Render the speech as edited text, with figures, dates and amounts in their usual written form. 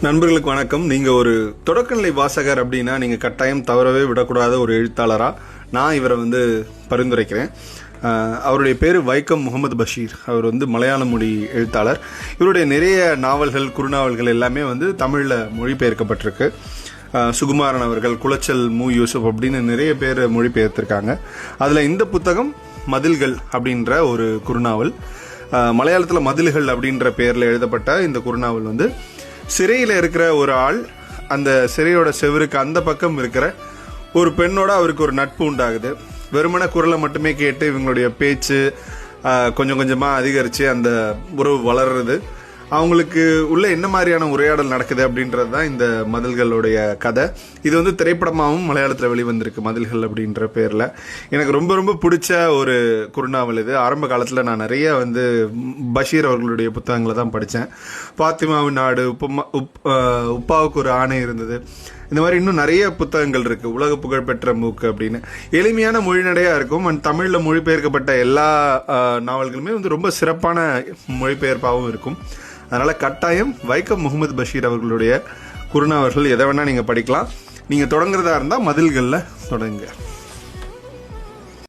நண்பர்களுக்கு வணக்கம். நீங்கள் ஒரு தொடக்கநிலை வாசகர் அப்படின்னா நீங்கள் கட்டாயம் தவறவே விடக்கூடாத ஒரு எழுத்தாளராக நான் இவரை பரிந்துரைக்கிறேன். அவருடைய பேர் வைக்கம் முகமது பஷீர். அவர் மலையாள மொழி எழுத்தாளர். இவருடைய நிறைய நாவல்கள், குறுநாவல்கள் எல்லாமே தமிழில் மொழிபெயர்க்கப்பட்டிருக்கு. சுகுமாரன் அவர்கள், குளச்சல் மு யூசுப் அப்படின்னு நிறைய பேர் மொழிபெயர்த்திருக்காங்க. அதில் இந்த புத்தகம் மதில்கள் அப்படின்ற ஒரு குறுநாவல். மலையாளத்தில் மதில்கள் அப்படின்ற பெயரில் எழுதப்பட்ட இந்த குறுநாவல் சிறையில் இருக்கிற ஒரு ஆள் அந்த சிறையோட செவருக்கு அந்த பக்கம் இருக்கிற ஒரு பெண்ணோட அவருக்கு ஒரு நட்பு உண்டாகுது. வெறுமன குரலை மட்டுமே கேட்டு இவங்களுடைய பேச்சு கொஞ்சம் கொஞ்சமாக அதிகரித்து அந்த உறவு வளர்றது. அவங்களுக்கு உள்ள என்ன மாதிரியான உரையாடல் நடக்குது அப்படின்றது தான் இந்த மதில்களுடைய கதை. இது திரைப்படமாகவும் மலையாளத்தில் வெளிவந்திருக்கு, மதில்கள் அப்படின்ற பேரில். எனக்கு ரொம்ப ரொம்ப பிடிச்ச ஒரு குறுநாவல் இது. ஆரம்ப காலத்தில் நான் நிறைய பஷீர் அவர்களுடைய புத்தகங்களை தான் படித்தேன். பாத்திமாவின் நாடு, உப்பாவுக்கு ஒரு ஆணை இருந்தது, இந்த மாதிரி இன்னும் நிறைய புத்தகங்கள் இருக்குது. உலக புகழ்பெற்ற மூக்கு அப்படின்னு எளிமையான மொழிநடையாக இருக்கும். அண்ட் தமிழில் மொழிபெயர்க்கப்பட்ட எல்லா நாவல்களுமே ரொம்ப சிறப்பான மொழிபெயர்ப்பாகவும் இருக்கும். அதனால் கட்டாயம் வைக்கம் முகமது பஷீர் அவர்களுடைய குறுநாவல்கள் எதை வேணால் நீங்கள் படிக்கலாம். நீங்கள் தொடங்குறதா இருந்தால் மதில்களில் தொடங்குங்க.